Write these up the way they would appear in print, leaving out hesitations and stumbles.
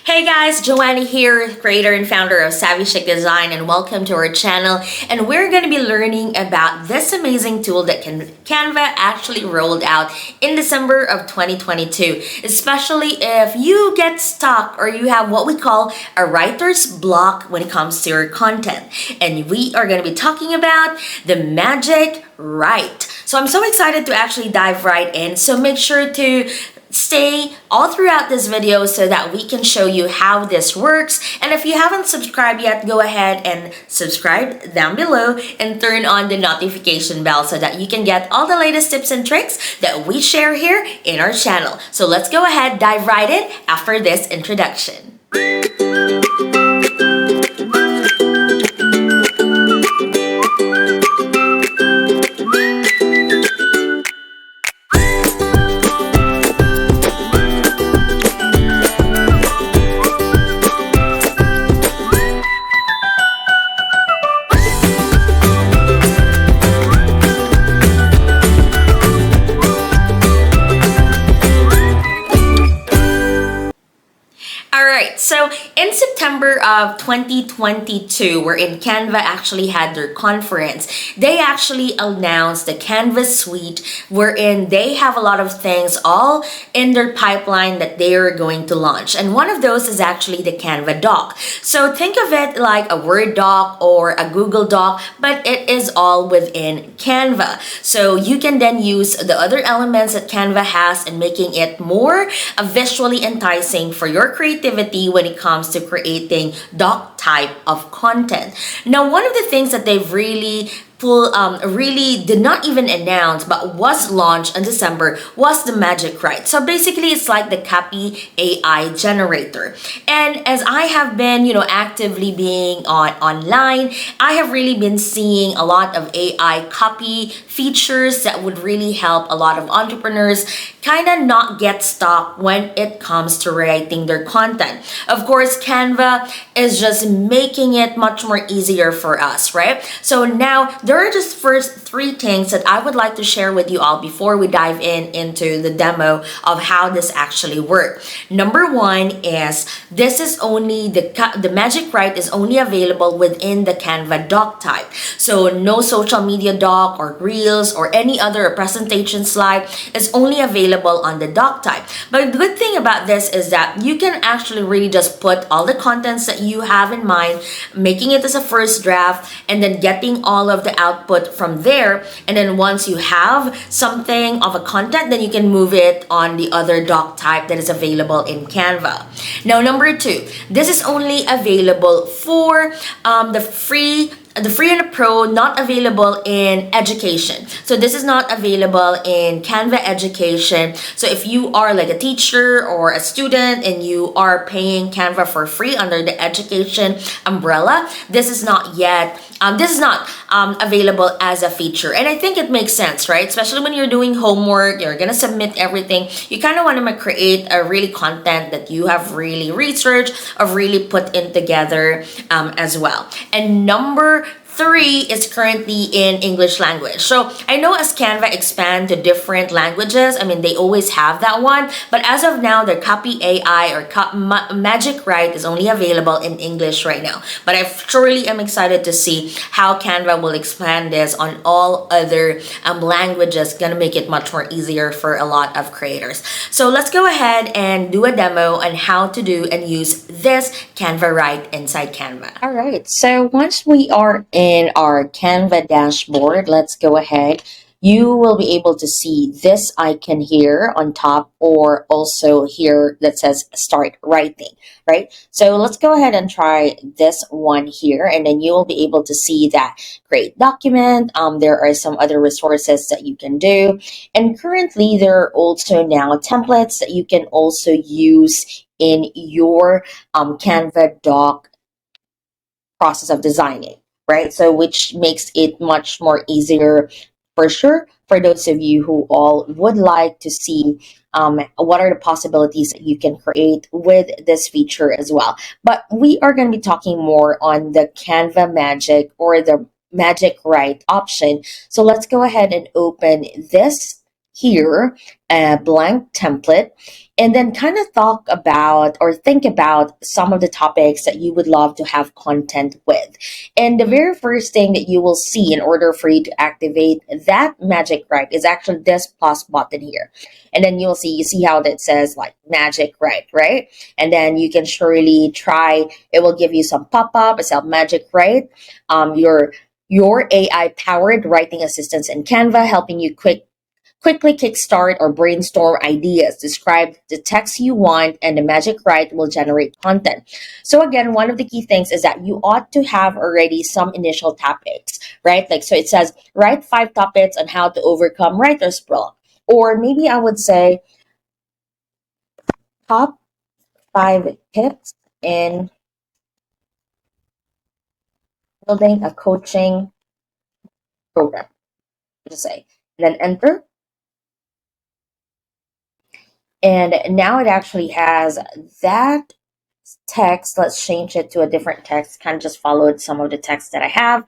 Hey guys, Joanna here, creator and founder of SavvyChic Design, and welcome to our channel. And we're going to be learning about this amazing tool that Canva actually rolled out in December of 2022, especially if you get stuck or you have what we call a writer's block when it comes to your content. And we are going to be talking about the Magic Write. So I'm so excited to actually dive right in. So make sure to stay all throughout this video so that we can show you how this works. And if you haven't subscribed yet, go ahead and subscribe down below and turn on the notification bell so that you can get all the latest tips and tricks that we share here in our channel. So let's go ahead, dive right in after this introduction. So in September of 2022, wherein Canva actually had their conference, they actually announced the Canva suite, wherein they have a lot of things all in their pipeline that they are going to launch. And one of those is actually the Canva doc. So think of it like a Word doc or a Google doc, but it is all within Canva. So you can then use the other elements that Canva has and making it more visually enticing for your creativity when it comes to creating doc type of content. Now, one of the things that they've really did not even announce but was launched in December was the Magic Write. So basically it's like the copy AI generator. And as I have been, actively being online, I have really been seeing a lot of AI copy features that would really help a lot of entrepreneurs kind of not get stuck when it comes to writing their content. Of course, Canva is just making it much more easier for us, right? So now there are just first three things that I would like to share with you all before we dive into the demo of how this actually works. Number one is this is only the Magic Write is only available within the Canva doc type. So no social media doc or reels or any other presentation slide is only available on the doc type. But the good thing about this is that you can actually really just put all the contents that you have in mind, making it as a first draft, and then getting all of the output from there. And then once you have something of a content, then you can move it on the other doc type that is available in Canva. Now, number two, this is only available for the free and the pro, not available in education. So this is not available in Canva education. So if you are like a teacher or a student and you are paying Canva for free under the education umbrella, this is not yet available as a feature. And I think it makes sense, right? Especially when you're doing homework, you're gonna submit everything. You kind of want to create a really content that you have really researched or really put in together as well. And number three is currently in English language. So I know as Canva expand to different languages, they always have that one. But as of now, their copy AI or Magic Write is only available in English right now. But I surely am excited to see how Canva will expand this on all other languages. Gonna make it much more easier for a lot of creators. So let's go ahead and do a demo on how to do and use this Canva Write inside Canva. All right, so once we are in our Canva dashboard, let's go ahead. You will be able to see this icon here on top, or also here that says start writing, right? So let's go ahead and try this one here, and then you will be able to see that create document. There are some other resources that you can do. And currently there are also now templates that you can also use in your Canva doc process of designing, right? So which makes it much more easier for sure for those of you who all would like to see what are the possibilities that you can create with this feature as well. But we are going to be talking more on the Canva Magic or the Magic Write option. So let's go ahead and open this here a blank template, and then kind of talk about or think about some of the topics that you would love to have content with. And the very first thing that you will see in order for you to activate that Magic Write is actually this plus button here. And then you see how that says like Magic Write, right? And then you can surely try, it will give you some pop-up. It's a Magic Write. Your AI powered writing assistance in Canva, helping you quickly kickstart or brainstorm ideas. Describe the text you want, and the Magic Write will generate content. So again, one of the key things is that you ought to have already some initial topics, right? Like, so it says, write 5 topics on how to overcome writer's block. Or maybe I would say top 5 tips in building a coaching program. Just say, then enter. And now it actually has that text. Let's change it to a different text, kind of just followed some of the text that I have.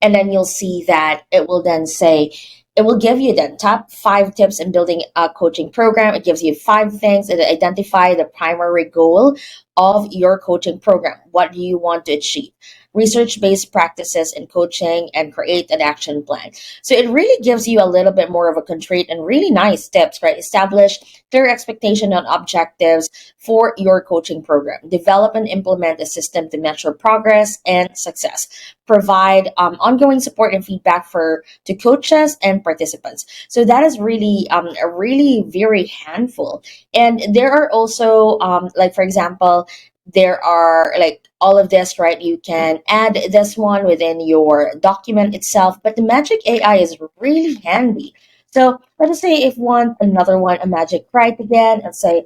And then you'll see that it will then say, it will give you the top 5 tips in building a coaching program. It gives you 5 things that identify the primary goal of your coaching program. What do you want to achieve? Research-based practices in coaching, and create an action plan. So it really gives you a little bit more of a concrete and really nice tips, right? Establish clear expectation on objectives for your coaching program. Develop and implement a system to measure progress and success. Provide ongoing support and feedback to coaches and participants. So that is really a really very handful. And there are also like, for example, there are like all of this, right? You can add this one within your document itself, but the Magic AI is really handy. So let us say if you want another one, a Magic Write again, and say,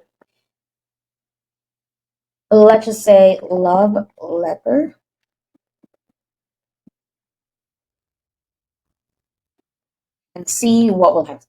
let's just say love letter. And see what will happen.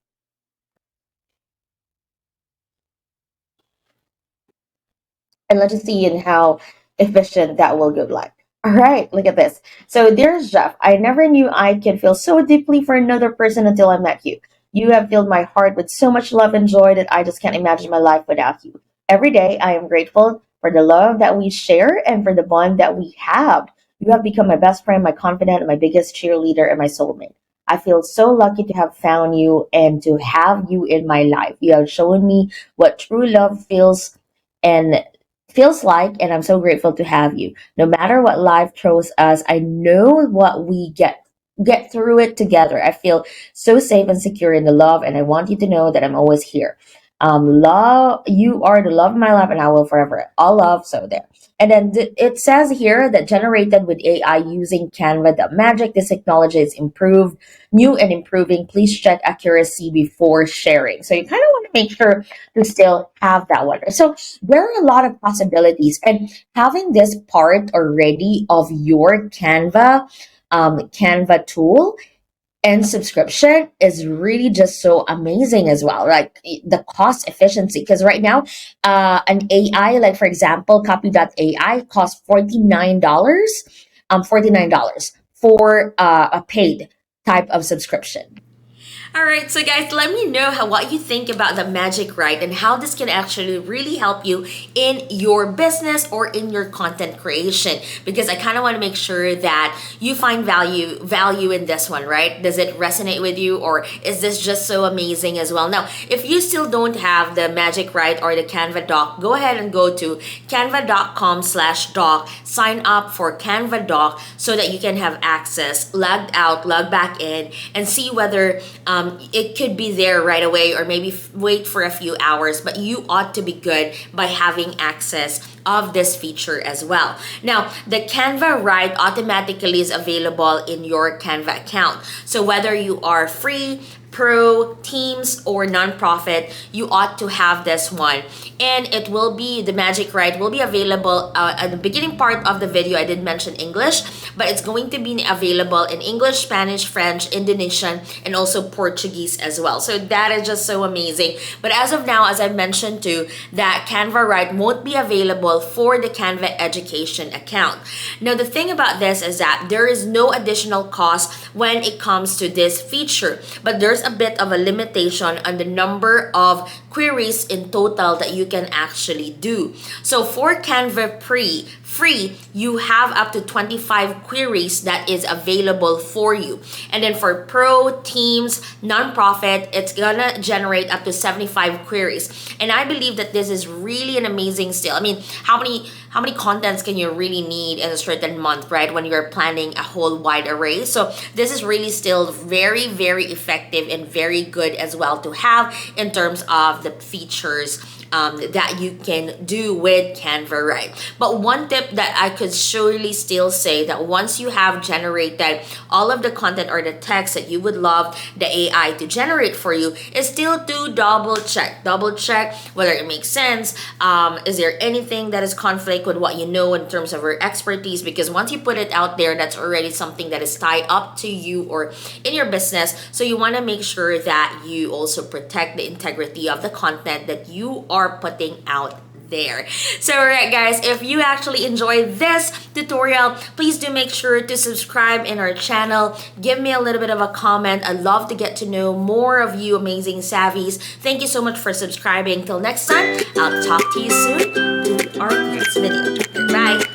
And let's just see in how efficient that will go like. All right, look at this. So there's Jeff. I never knew I could feel so deeply for another person until I met you. You have filled my heart with so much love and joy that I just can't imagine my life without you. Every day I am grateful for the love that we share and for the bond that we have. You have become my best friend, my confidant, my biggest cheerleader, and my soulmate. I feel so lucky to have found you and to have you in my life. You have shown me what true love and feels like, and I'm so grateful to have you. No matter what life throws us, I know what we get through it together. I feel so safe and secure in the love, and I want you to know that I'm always here. Love, you are the love of my life, and I will forever. All love, so there. And then it says here that generated with AI using Canva, the magic, this technology is improved, new and improving. Please check accuracy before sharing. So you kind of want to make sure to still have that one. So there are a lot of possibilities, and having this part already of your Canva tool and subscription is really just so amazing as well, like the cost efficiency, because right now an AI, like for example copy.ai, costs $49 for a paid type of subscription. All right, so guys, let me know what you think about the Magic Write and how this can actually really help you in your business or in your content creation. Because I kind of want to make sure that you find value in this one, right? Does it resonate with you, or is this just so amazing as well? Now, if you still don't have the Magic Write or the Canva doc, go ahead and go to canva.com/doc. Sign up for Canva doc so that you can have access, logged out, log back in, and see whether it could be there right away, or maybe wait for a few hours, but you ought to be good by having access of this feature as well. Now, the Canva Write automatically is available in your Canva account. So whether you are free, pro, teams, or nonprofit, you ought to have this one. And it will be, the Magic Write will be available at the beginning part of the video. I did mention English, but it's going to be available in English, Spanish, French, Indonesian, and also Portuguese as well. So that is just so amazing. But as of now, as I mentioned too, that Canva Write won't be available for the Canva Education account. Now, the thing about this is that there is no additional cost when it comes to this feature, but there's a bit of a limitation on the number of queries in total that you can actually do. So for Canva free, you have up to 25 queries that is available for you. And then for pro, teams, nonprofit, it's gonna generate up to 75 queries. And I believe that this is really an amazing skill. I mean, how many contents can you really need in a certain month, right? When you're planning a whole wide array. So this is really still very, very effective and very good as well to have in terms of the features that you can do with Canva Write. But one tip that I could surely still say that once you have generated all of the content or the text that you would love the AI to generate for you is still to double check whether it makes sense. Is there anything that is conflict with what you know in terms of your expertise? Because once you put it out there, that's already something that is tied up to you or in your business. So you want to make sure that you also protect the integrity of the content that you are putting out there. So alright guys, if you actually enjoyed this tutorial, please do make sure to subscribe in our channel. Give me a little bit of a comment. I'd love to get to know more of you amazing savvies. Thank you so much for subscribing. Till next time, I'll talk to you soon in our next video. Bye!